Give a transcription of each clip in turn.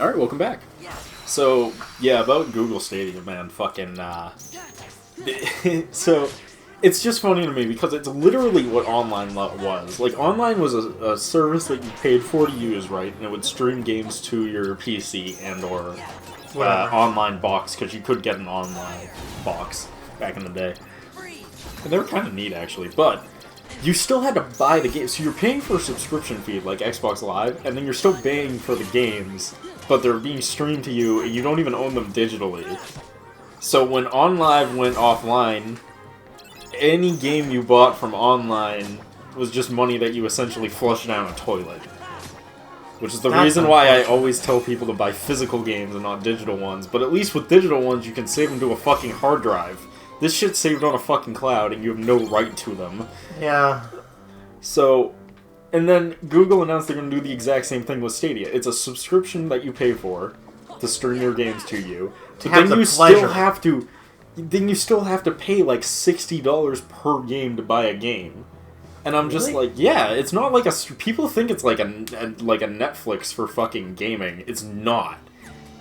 Alright, welcome back. So, yeah, about Google Stadia, man, fucking, so, it's just funny to me because it's literally what online was. Like, online was a service that you paid for to use, right? And it would stream games to your PC and or online box, because you could get an online box back in the day. And they were kind of neat, actually, but you still had to buy the game. So you're paying for a subscription feed like Xbox Live, and then you're still paying for the games, but they're being streamed to you, and you don't even own them digitally. So when OnLive went offline, any game you bought from online was just money that you essentially flushed down a toilet. Which is the reason why I always tell people to buy physical games and not digital ones. But at least with digital ones, you can save them to a fucking hard drive. This shit's saved on a fucking cloud, and you have no right to them. Yeah. So, and then Google announced they're going to do the exact same thing with Stadia. It's a subscription that you pay for to stream your games to you. But then you still have to... Then you still have to pay like $60 per game to buy a game. And I'm just like, yeah, it's not like a... People think it's like a Netflix for fucking gaming. It's not.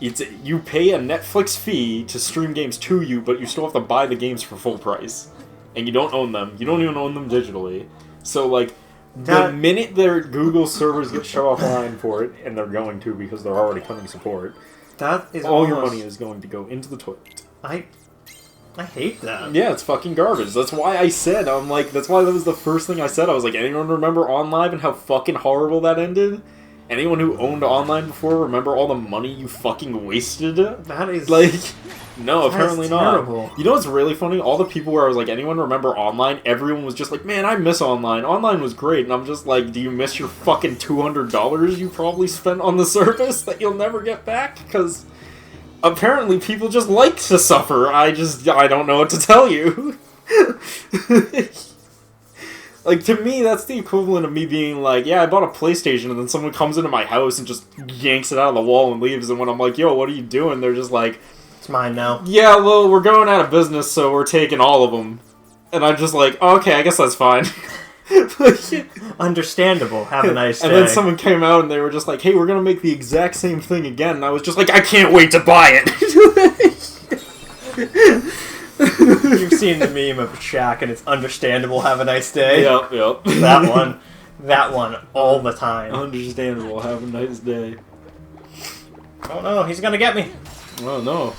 You pay a Netflix fee to stream games to you, but you still have to buy the games for full price. And you don't own them. You don't even own them digitally. So, like, the minute their Google servers get shut offline for it, and they're going to because they're already cutting support, all your money is going to go into the toilet. I hate that. Yeah, it's fucking garbage. That's why I said, that's why that was the first thing I said. I was like, anyone remember OnLive and how fucking horrible that ended? Anyone who owned online before, remember all the money you fucking wasted? That is... Like, no, apparently not. Terrible. You know what's really funny? All the people where I was like, anyone remember online? Everyone was just like, man, I miss online. Online was great. And I'm just like, do you miss your fucking $200 you probably spent on the service that you'll never get back? Because apparently people just like to suffer. I don't know what to tell you. Like, to me, that's the equivalent of me being like, yeah, I bought a PlayStation, and then someone comes into my house and just yanks it out of the wall and leaves, and when I'm like, yo, what are you doing? They're just like... It's mine now. Yeah, well, we're going out of business, so we're taking all of them. And I'm just like, oh, okay, I guess that's fine. Understandable. Have a nice day. And then someone came out, and they were just like, hey, we're gonna make the exact same thing again, and I was just like, I can't wait to buy it! You've seen the meme of Shaq, and it's understandable. Have a nice day. Yep. That one, all the time. Understandable. Have a nice day. Oh no, he's gonna get me. Oh no.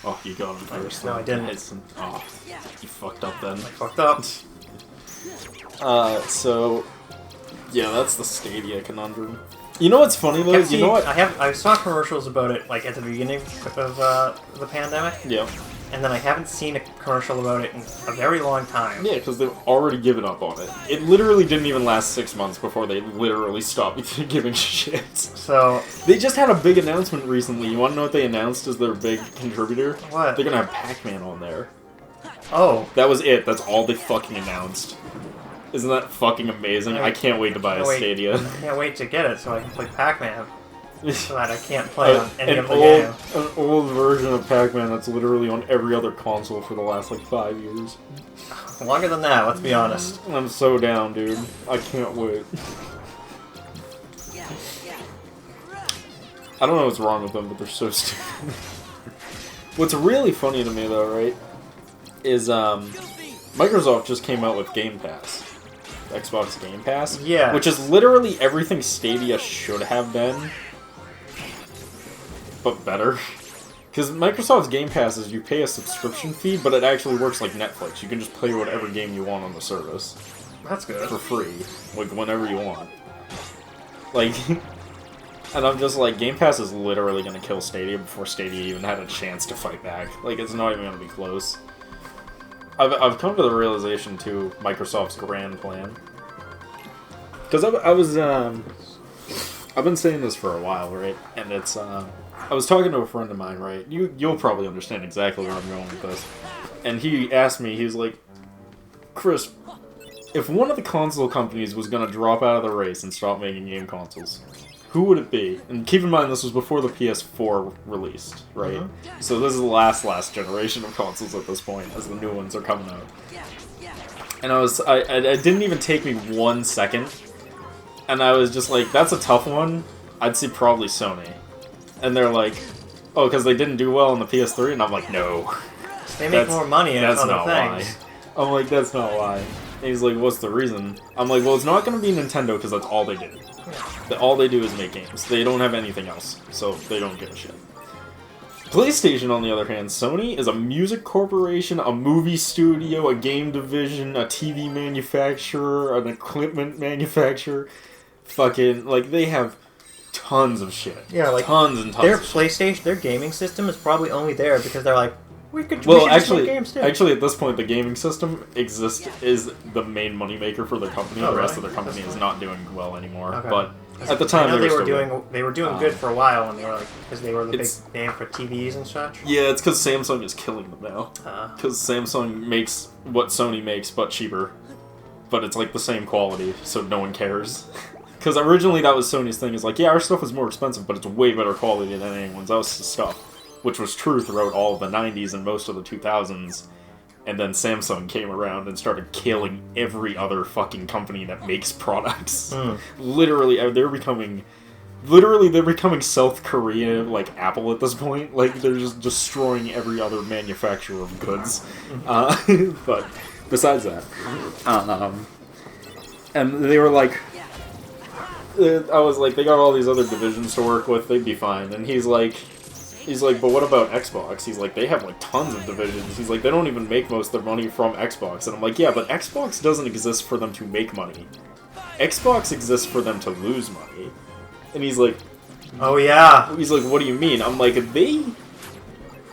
Oh, you got him first. No, I didn't. Oh, you fucked up then. I fucked up. So, yeah, that's the Stadia conundrum. You know what's funny though? You know what? I saw commercials about it like at the beginning of the pandemic. Yeah. And then I haven't seen a commercial about it in a very long time. Yeah, because they've already given up on it. It literally didn't even last 6 months before they literally stopped giving shit. So... They just had a big announcement recently. You want to know what they announced as their big contributor? What? They're going to have Pac-Man on there. Oh. That was it. That's all they fucking announced. Isn't that fucking amazing? I can't wait to buy a Stadia. I can't wait to get it so I can play Pac-Man. So that I can't play on any of the games. An old version of Pac-Man that's literally on every other console for the last, like, 5 years. Longer than that, let's be honest. I'm so down, dude. I can't wait. I don't know what's wrong with them, but they're so stupid. What's really funny to me, though, right, is, Microsoft just came out with Game Pass. Xbox Game Pass. Yeah. Which is literally everything Stadia should have been, but better. Because Microsoft's Game Pass is you pay a subscription fee, but it actually works like Netflix. You can just play whatever game you want on the service. That's good. For free. Like, whenever you want. Like, and I'm just like, Game Pass is literally going to kill Stadia before Stadia even had a chance to fight back. Like, it's not even going to be close. I've come to the realization, too, Microsoft's grand plan. Because I've been saying this for a while, right? And it's, I was talking to a friend of mine, right? You'll probably understand exactly where I'm going with this. And he asked me, he's like, Chris, if one of the console companies was going to drop out of the race and stop making game consoles, who would it be? And keep in mind, this was before the PS4 released, right? Mm-hmm. So this is the last generation of consoles at this point, as the new ones are coming out. And it didn't even take me 1 second, and I was just like, that's a tough one. I'd say probably Sony. And they're like, oh, because they didn't do well on the PS3, and I'm like, no. They make more money in that's other not things. why. I'm like, that's not why. And he's like, what's the reason? I'm like, well, it's not going to be Nintendo because that's all they do. All they do is make games. They don't have anything else, so they don't give a shit. PlayStation, on the other hand, Sony is a music corporation, a movie studio, a game division, a TV manufacturer, an equipment manufacturer. Fucking, like, they have tons of shit. Yeah, like, tons and tons their of shit. PlayStation, their gaming system is probably only there because they're like, we should Well, just make games too. actually, at this point, the gaming system is the main moneymaker for their company. Oh, the rest really? of their company is not doing well anymore. Okay. But at the time, I know they were still doing they were doing good for a while, and they were like because they were the big It's- name for TVs and such. Yeah, it's because Samsung is killing them now. Uh, Because Samsung makes what Sony makes, but cheaper. But it's like the same quality, so no one cares. Because originally that was Sony's thing, is like, yeah, our stuff is more expensive, but it's way better quality than anyone's else's stuff. Which was true throughout all of the 90s and most of the 2000s. And then Samsung came around and started killing every other fucking company that makes products. Literally, they're becoming South Korea, like Apple at this point. Like, they're just destroying every other manufacturer of goods. But besides that, and they were like, I was like, they got all these other divisions to work with, they'd be fine. And he's like, but what about Xbox? He's like, they have like tons of divisions. He's like, they don't even make most of their money from Xbox. And I'm like, yeah, but Xbox doesn't exist for them to make money. Xbox exists for them to lose money. And he's like, oh yeah. he's like, what do you mean? I'm like, they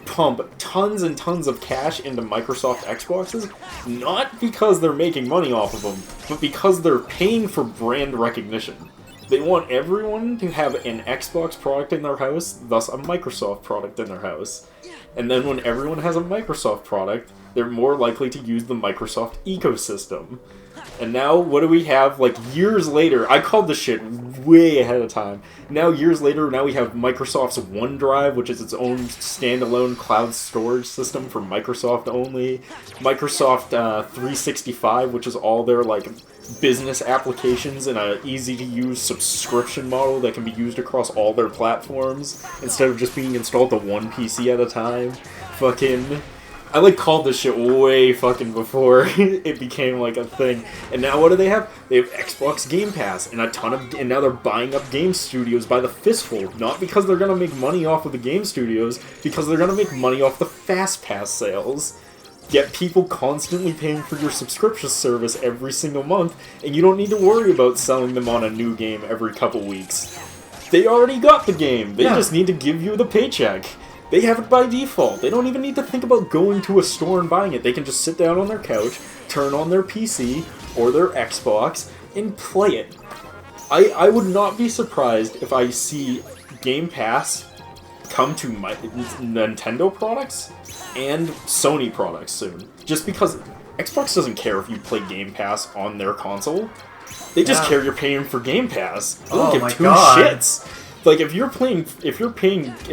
pump tons and tons of cash into Microsoft Xboxes, not because they're making money off of them, but because they're paying for brand recognition. They want everyone to have an Xbox product in their house, thus a Microsoft product in their house. And then when everyone has a Microsoft product, they're more likely to use the Microsoft ecosystem. And now, what do we have, like, years later? I called this shit way ahead of time. Now, years later, now we have Microsoft's OneDrive, which is its own standalone cloud storage system for Microsoft only. Microsoft 365, which is all their, like, business applications in a easy-to-use subscription model that can be used across all their platforms, instead of just being installed to one PC at a time. Fucking... I, like, called this shit way fucking before it became, like, a thing. And now what do they have? They have Xbox Game Pass and a ton of... And now they're buying up game studios by the fistful. Not because they're gonna make money off of the game studios, because they're gonna make money off the Fast Pass sales. Get people constantly paying for your subscription service every single month, and you don't need to worry about selling them on a new game every couple weeks. They already got the game. They just need to give you the paycheck. They have it by default. They don't even need to think about going to a store and buying it. They can just sit down on their couch, turn on their PC or their Xbox, and play it. I would not be surprised if I see Game Pass come to my Nintendo products and Sony products soon. Just because Xbox doesn't care if you play Game Pass on their console. They just care you're paying for Game Pass. They don't give two shits. Like, if you're playing Xbox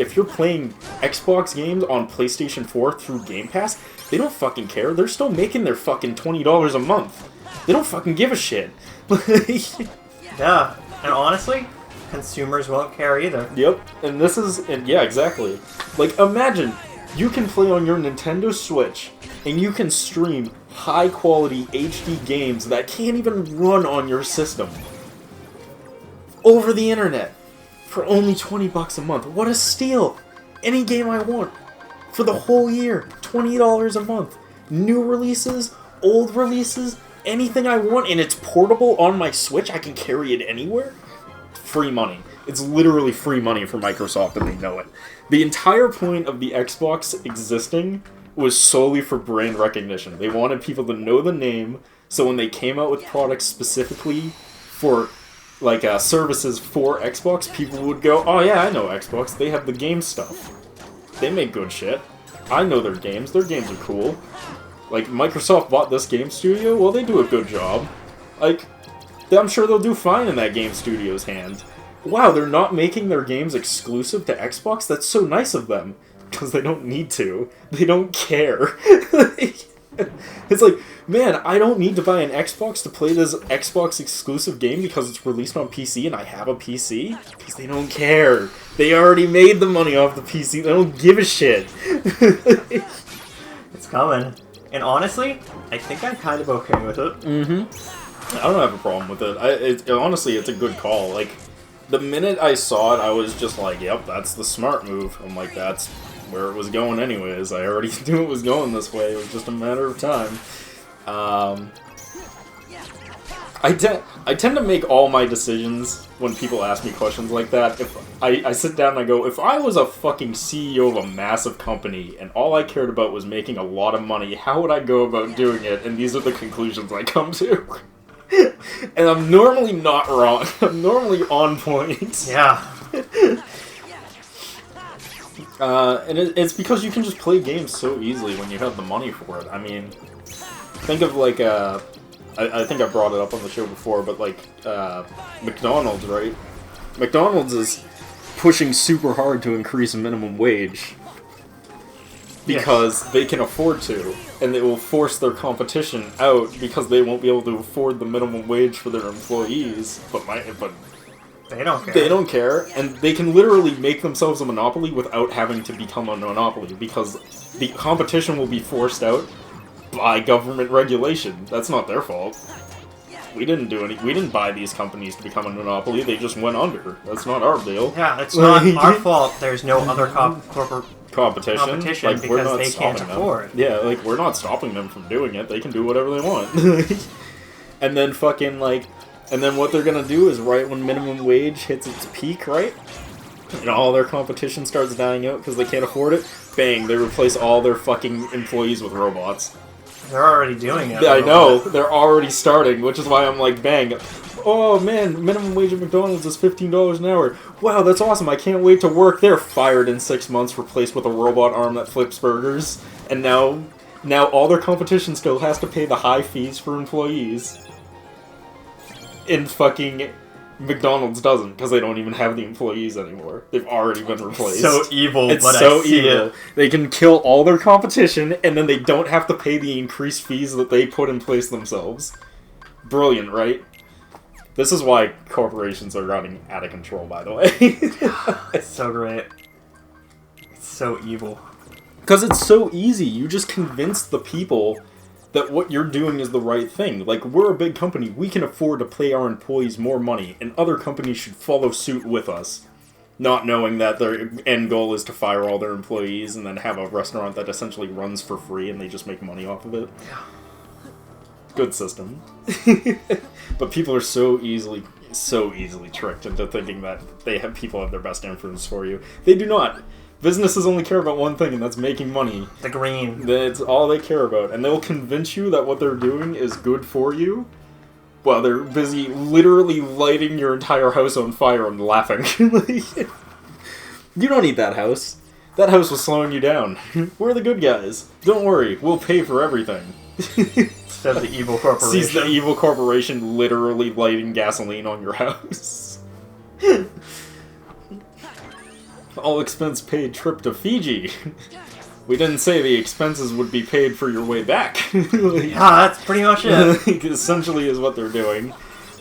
games on PlayStation 4 through Game Pass, they don't fucking care. They're still making their fucking $20 a month. They don't fucking give a shit. Yeah, and honestly, consumers won't care either. Yep, and yeah, exactly. Like, imagine, you can play on your Nintendo Switch, and you can stream high-quality HD games that can't even run on your system over the internet. For only $20 a month. What a steal! Any game I want. For the whole year. $20 a month. New releases, old releases, anything I want, and it's portable on my Switch. I can carry it anywhere. Free money. It's literally free money for Microsoft, and they know it. The entire point of the Xbox existing was solely for brand recognition. They wanted people to know the name, so when they came out with products specifically for... like, services for Xbox, people would go, oh yeah, I know Xbox, they have the game stuff. They make good shit. I know their games are cool. Like, Microsoft bought this game studio, well, they do a good job. Like, I'm sure they'll do fine in that game studio's hand. Wow, they're not making their games exclusive to Xbox? That's so nice of them. Because they don't need to. They don't care. It's like, man, I don't need to buy an Xbox to play this Xbox exclusive game because it's released on PC and I have a PC? Because they don't care. They already made the money off the PC. They don't give a shit. It's coming. And honestly, I think I'm kind of okay with it. I don't have a problem with it. Honestly, it's a good call. Like, the minute I saw it, I was just like, yep, that's the smart move. I'm like, that's where it was going anyways. I already knew it was going this way. It was just a matter of time. I tend to make all my decisions when people ask me questions like that. If I sit down and I go, if I was a fucking CEO of a massive company and all I cared about was making a lot of money, how would I go about doing it? And these are the conclusions I come to. And I'm normally not wrong. I'm normally on point. Yeah. And it's because you can just play games so easily when you have the money for it. I mean, think of like, I think I brought it up on the show before, but like, McDonald's, right? McDonald's is pushing super hard to increase minimum wage. Because they can afford to, and they will force their competition out because they won't be able to afford the minimum wage for their employees. But they don't care. They don't care, and they can literally make themselves a monopoly without having to become a monopoly because the competition will be forced out by government regulation. That's not their fault. We didn't do any. We didn't buy these companies to become a monopoly. They just went under. That's not our deal. Yeah, it's not our fault. There's no other corporate competition like, because they can't afford. Yeah, like, we're not stopping them from doing it. They can do whatever they want. And then fucking, like, and then what they're gonna do is right when minimum wage hits its peak, right? And all their competition starts dying out because they can't afford it, bang, they replace all their fucking employees with robots. They're already doing it. I know, they're already starting, which is why I'm like, bang, oh man, minimum wage at McDonald's is $15 an hour. Wow, that's awesome, I can't wait to work there. Fired in 6 months, replaced with a robot arm that flips burgers. And now all their competition still has to pay the high fees for employees. And fucking McDonald's doesn't, because they don't even have the employees anymore. They've already been replaced. So evil, it's but so I see evil. it. They can kill all their competition, and then they don't have to pay the increased fees that they put in place themselves. Brilliant, right? This is why corporations are running out of control, by the way. It's so great. It's so evil. Because it's so easy. You just convince the people that what you're doing is the right thing. Like, we're a big company. We can afford to pay our employees more money, and other companies should follow suit with us. Not knowing that their end goal is to fire all their employees and then have a restaurant that essentially runs for free and they just make money off of it. Good system. But people are so easily tricked into thinking that people have their best influence for you. They do not. Businesses only care about one thing, and that's making money. The green. That's all they care about. And they'll convince you that what they're doing is good for you, while they're busy literally lighting your entire house on fire and laughing. You don't need that house. That house was slowing you down. We're the good guys. Don't worry, we'll pay for everything. Said the evil corporation. Sees the evil corporation literally lighting gasoline on your house. All expense paid trip to Fiji. We didn't say the expenses would be paid for your way back. That's pretty much it. Essentially is what they're doing.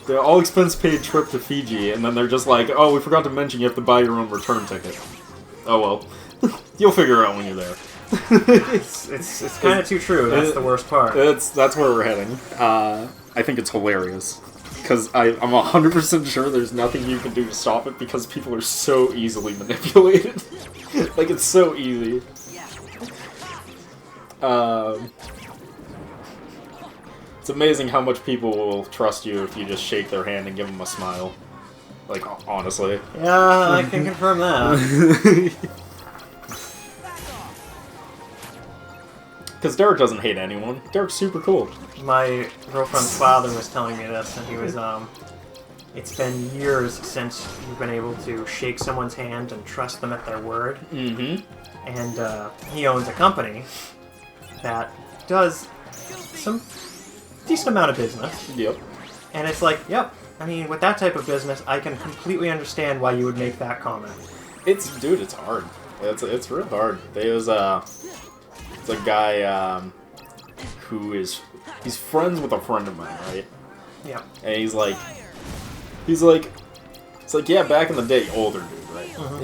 The all expense paid trip to Fiji, and then they're just like, oh, we forgot to mention you have to buy your own return ticket. Oh well. You'll figure it out when you're there. It's kind of too true. That's the worst part. That's where we're heading. I think it's hilarious. Because I'm 100% sure there's nothing you can do to stop it because people are so easily manipulated. Like, it's so easy. It's amazing how much people will trust you if you just shake their hand and give them a smile. Like, honestly. Yeah, I can confirm that. Because Derek doesn't hate anyone. Derek's super cool. My girlfriend's father was telling me this, and he was, it's been years since you've been able to shake someone's hand and trust them at their word. Mm-hmm. And, he owns a company that does some decent amount of business. Yep. And it's like, yep, I mean, with that type of business, I can completely understand why you would make that comment. Dude, it's hard. It's real hard. There's a guy, he's friends with a friend of mine, right? Yeah. And he's like, yeah, back in the day, older dude, right? Mm-hmm.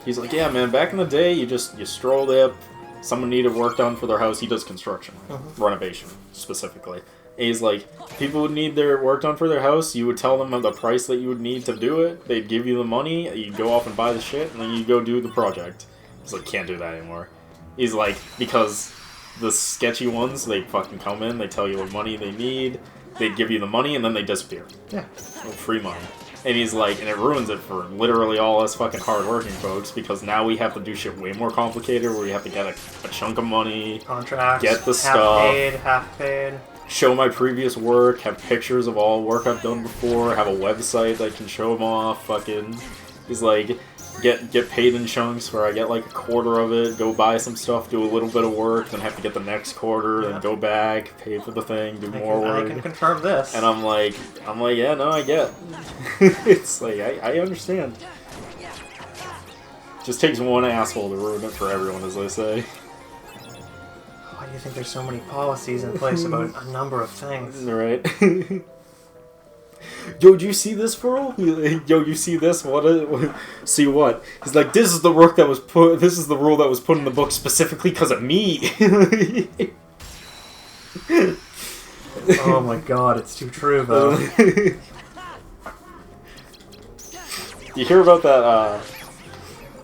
He's like, yeah, man, back in the day, you strolled up, someone needed work done for their house. He does construction, renovation specifically. And he's like, people would need their work done for their house. You would tell them the price that you would need to do it. They'd give you the money. You'd go off and buy the shit, and then you go do the project. He's like, can't do that anymore. He's like, because the sketchy ones, they fucking come in, they tell you what money they need, they give you the money, and then they disappear. Yeah. Free money. And he's like, and it ruins it for literally all us fucking hardworking folks, because now we have to do shit way more complicated, where we have to get a chunk of money, contracts, get the stuff, half paid, show my previous work, have pictures of all work I've done before, have a website that I can show them off, fucking... He's like, get paid in chunks where I get like a quarter of it, go buy some stuff, do a little bit of work, then have to get the next quarter, then go back, pay for the thing, do more work. I can confirm this. And I'm like, yeah, no, I get. It's like, I understand. Just takes one asshole to ruin it for everyone, as they say. Why do you think there's so many policies in place about a number of things? Right. Yo, do you see this, bro? Yo, you see this? See what? He's like, this is the rule that was put in the book specifically because of me. Oh my god, it's too true, though. You hear about that,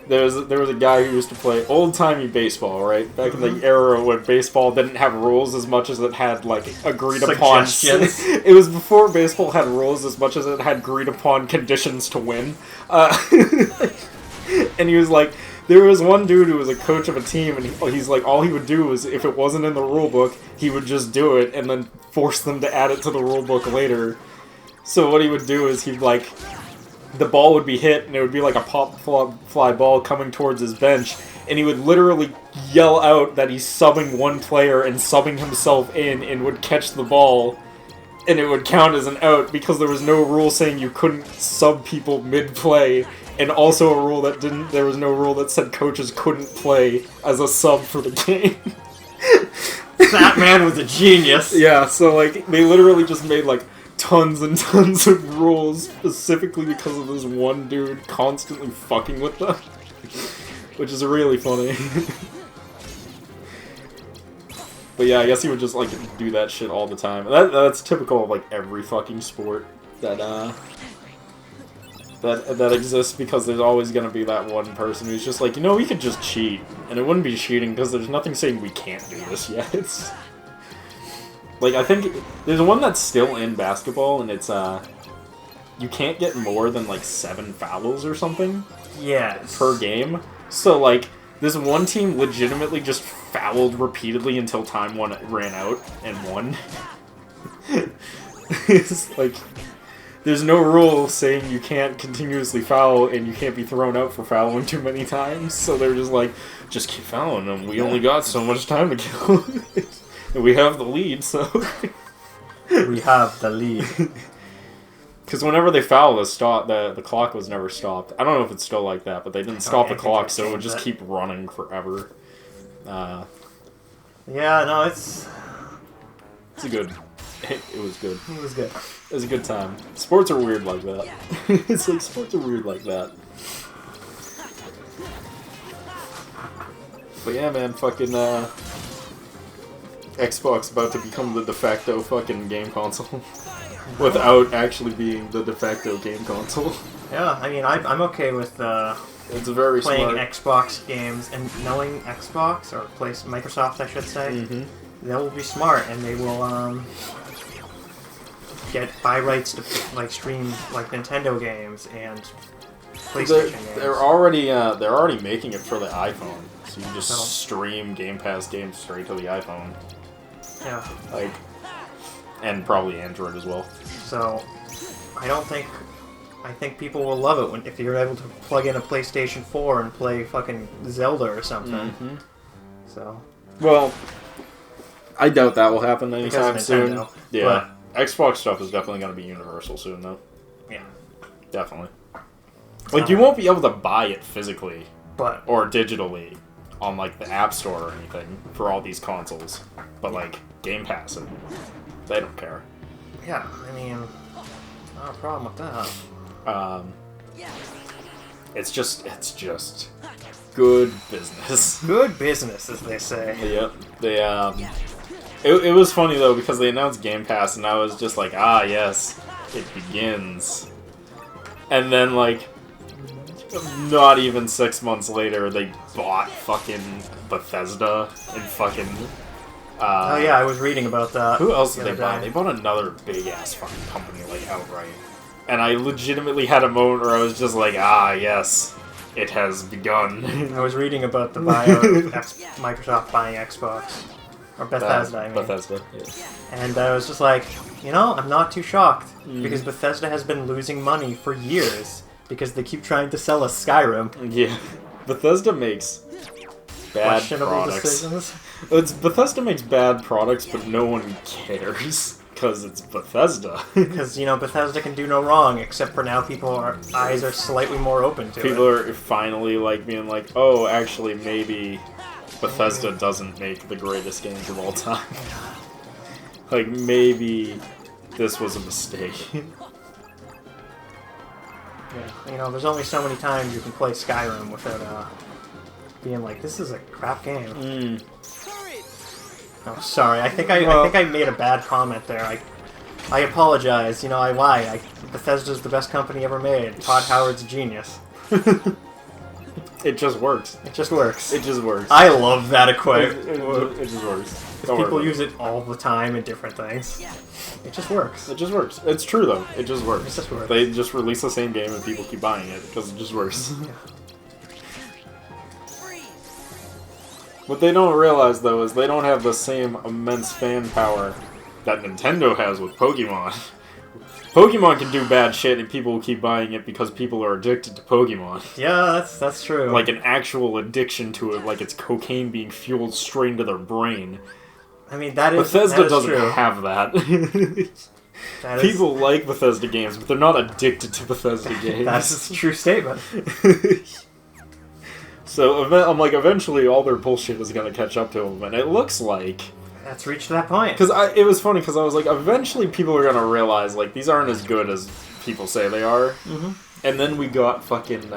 there was a guy who used to play old-timey baseball, right? Back in the era when baseball didn't have rules as much as it had, like, agreed-upon... Suggestions. It was before baseball had rules as much as it had agreed-upon conditions to win. And he was like, there was one dude who was a coach of a team, and he's like, all he would do was, if it wasn't in the rule book, he would just do it, and then force them to add it to the rule book later. So what he would do is he'd, like... The ball would be hit, and it would be like a pop-fly ball coming towards his bench, and he would literally yell out that he's subbing one player and subbing himself in, and would catch the ball, and it would count as an out, because there was no rule saying you couldn't sub people mid-play, and also there was no rule that said coaches couldn't play as a sub for the game. That man was a genius! Yeah, so, like, they literally just made, like, tons and tons of rules specifically because of this one dude constantly fucking with them. Which is really funny. But yeah, I guess he would just, like, do that shit all the time. That's typical of, like, every fucking sport that exists, because there's always gonna be that one person who's just like, you know, we could just cheat. And it wouldn't be cheating, because there's nothing saying we can't do this yet. Like, I think there's one that's still in basketball, and it's, you can't get more than, like, 7 fouls or something. Yes. Per game. So, like, this one team legitimately just fouled repeatedly until time ran out and won. It's like, there's no rule saying you can't continuously foul and you can't be thrown out for fouling too many times. So they're just like, just keep fouling them. We only got so much time to kill. We have the lead, so... We have the lead. Because whenever they foul, the clock was never stopped. I don't know if it's still like that, but they didn't stop the clock, so it would just keep running forever. Yeah, no, it's a good... It was good. It was good. It was a good time. Sports are weird like that. It's like, sports are weird like that. But yeah, man, fucking, Xbox about to become the de facto fucking game console. Without actually being the de facto game console. Yeah, I mean, I'm okay with it's very playing smart. Xbox games, and knowing Xbox, or Microsoft, I should say, they will be smart, and they will buy rights to like stream like Nintendo games and PlayStation games. They're already making it for the iPhone, so you can just stream Game Pass games straight to the iPhone. Yeah. Like, and probably Android as well. So, I think people will love it if you're able to plug in a PlayStation 4 and play fucking Zelda or something. So. Well, I doubt that will happen anytime soon. Nintendo, yeah. Xbox stuff is definitely going to be universal soon, though. Yeah. Definitely. Like, you won't be able to buy it physically. But. Or digitally. on like the App Store or anything for all these consoles, but like Game Pass, and they don't care. Yeah, I mean, not a problem with that. It's just good business. Good business, as they say. Yep. They it was funny though because they announced Game Pass and I was just like, ah yes, it begins. And then like not even 6 months later they bought fucking Bethesda and fucking oh yeah, I was reading about that. who else did they buy? They bought another big ass fucking company like outright. And I legitimately had a moment where I was just like, ah yes, it has begun. I was reading about the buyout of Microsoft buying Xbox. Or Bethesda, I mean. Bethesda, yeah. And I was just like, you know, I'm not too shocked. Because Bethesda has been losing money for years. Because they keep trying to sell us Skyrim. Yeah. Bethesda makes bad products. Decisions. Bethesda makes bad products, but no one cares. Because it's Bethesda. Because, you know, Bethesda can do no wrong, except for now eyes are slightly more open to it. People are finally, like, being like, oh, actually, maybe Bethesda doesn't make the greatest games of all time. Like, maybe this was a mistake. Yeah. You know, there's only so many times you can play Skyrim without being like, this is a crap game. Oh, sorry. I think I made a bad comment there. I apologize. You know, I lied. Bethesda's the best company ever made. Todd Howard's a genius. It just works. It just works. It just works. I love that quote. It just works. People use it all the time in different things. It just works. It just works. It's true though. It just works. It just works. They just release the same game and people keep buying it because it just works. What they don't realize though is they don't have the same immense fan power that Nintendo has with Pokemon. Pokemon can do bad shit and people will keep buying it because people are addicted to Pokemon. Yeah, that's true. Like an actual addiction to it, like it's cocaine being fueled straight into their brain. I mean, Bethesda doesn't true. have that. People like Bethesda games, but they're not addicted to Bethesda games. That's a true statement. So I'm like, eventually all their bullshit is going to catch up to them, and it looks like... That's reached that point. Because it was funny, because I was like, eventually people are going to realize, like, these aren't as good as people say they are. Mm-hmm. And then we got fucking...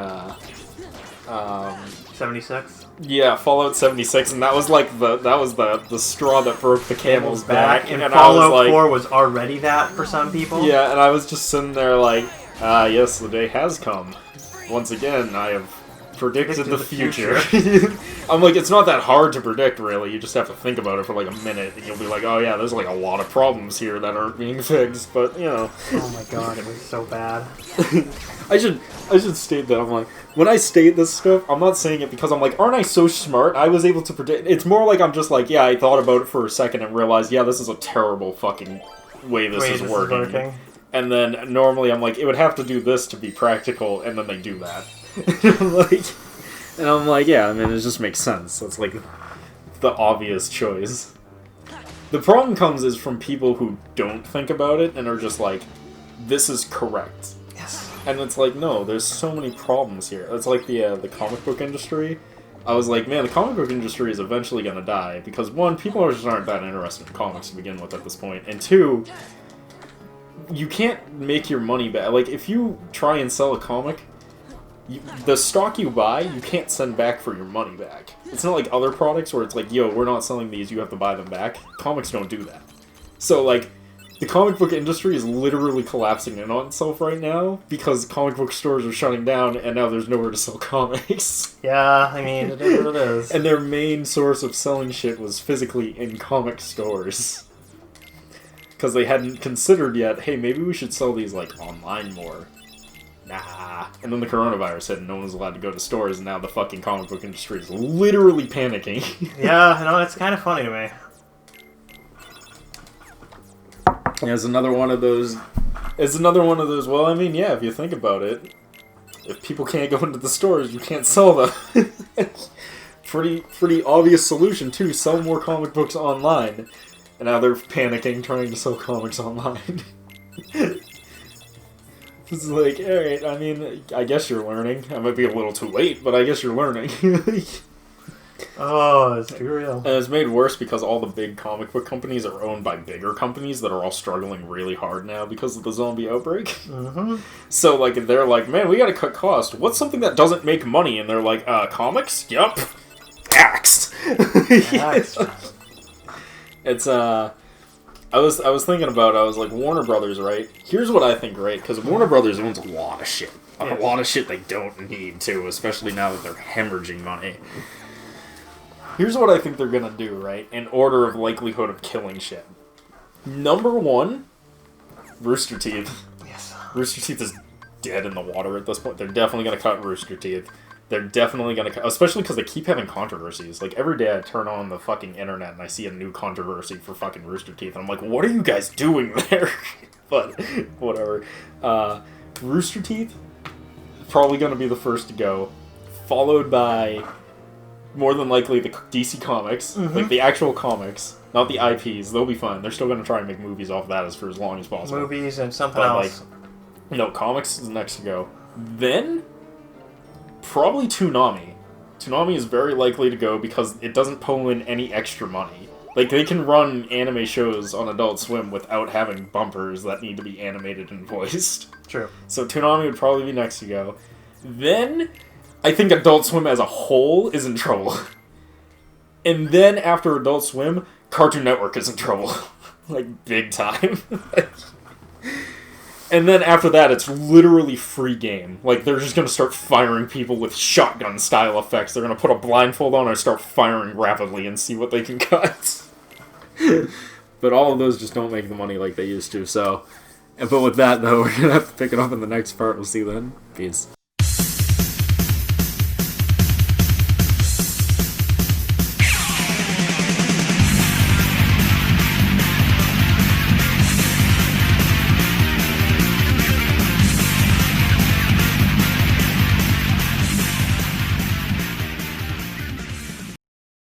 76? Yeah, Fallout 76, and that was like the straw that broke the camel's back. And Fallout 4 was already that for some people. Yeah, and I was just sitting there like, yes, the day has come. Once again, I have predicted the future. I'm like, it's not that hard to predict, really. You just have to think about it for like a minute, and you'll be like, oh yeah, there's like a lot of problems here that aren't being fixed, but, you know. Oh my god, it was so bad. I should state that. I'm like, when I state this stuff, I'm not saying it because I'm like, aren't I so smart? I was able to predict. It's more like I'm just like, yeah, I thought about it for a second and realized, yeah, this is a terrible fucking way this is working. And then normally I'm like, it would have to do this to be practical, and then they do that. And I'm like, yeah, I mean, it just makes sense. That's like the obvious choice. The problem comes is from people who don't think about it and are just like, this is correct. Yes. And it's like, no, there's so many problems here. It's like the comic book industry. I was like, man, the comic book industry is eventually going to die. Because, one, people just aren't that interested in comics to begin with at this point. And two, you can't make your money back. Like, if you try and sell a comic, the stock you buy, you can't send back for your money back. It's not like other products where it's like, yo, we're not selling these, you have to buy them back. Comics don't do that. So, like, the comic book industry is literally collapsing in on itself right now because comic book stores are shutting down and now there's nowhere to sell comics. Yeah, I mean, it is what it is. And their main source of selling shit was physically in comic stores. Because they hadn't considered yet, hey, maybe we should sell these, like, online more. Nah. And then the coronavirus hit and no one was allowed to go to stores and now the fucking comic book industry is literally panicking. Yeah, I know, it's kind of funny to me. It's another one of those, well, I mean, yeah, if you think about it, if people can't go into the stores, you can't sell them. Pretty obvious solution, too. Sell more comic books online. And now they're panicking, trying to sell comics online. It's like, alright, I mean, I guess you're learning. I might be a little too late, but I guess you're learning. Oh, it's too real. And it's made worse because all the big comic book companies are owned by bigger companies that are all struggling really hard now because of the zombie outbreak. Mm-hmm. So, like, they're like, man, we gotta cut costs. What's something that doesn't make money? And they're like, comics? Yup. Axed. It's, I was thinking about, I was like, Warner Brothers, right? Here's what I think, right? Because Warner Brothers owns a lot of shit. A lot of shit they don't need to, especially now that they're hemorrhaging money. Here's what I think they're gonna do, right? In order of likelihood of killing shit. Number one, Rooster Teeth. Yes. Rooster Teeth is dead in the water at this point. They're definitely gonna cut Rooster Teeth. They're definitely gonna cut, especially because they keep having controversies. Like, every day I turn on the fucking internet and I see a new controversy for fucking Rooster Teeth, and I'm like, what are you guys doing there? But, whatever. Rooster Teeth, probably gonna be the first to go, followed by, more than likely, the DC Comics, like the actual comics, not the IPs. They'll be fine. They're still gonna try and make movies off that for as long as possible. Movies and something else. Like, no, comics is next to go. Then, probably Toonami. Toonami is very likely to go because it doesn't pull in any extra money. Like, they can run anime shows on Adult Swim without having bumpers that need to be animated and voiced. True. So Toonami would probably be next to go. Then, I think Adult Swim as a whole is in trouble. And then, after Adult Swim, Cartoon Network is in trouble. Like, big time. And then after that, it's literally free game. Like, they're just gonna start firing people with shotgun-style effects. They're gonna put a blindfold on and start firing rapidly and see what they can cut. But all of those just don't make the money like they used to, so... But with that, though, we're gonna have to pick it up in the next part. We'll see you then. Peace.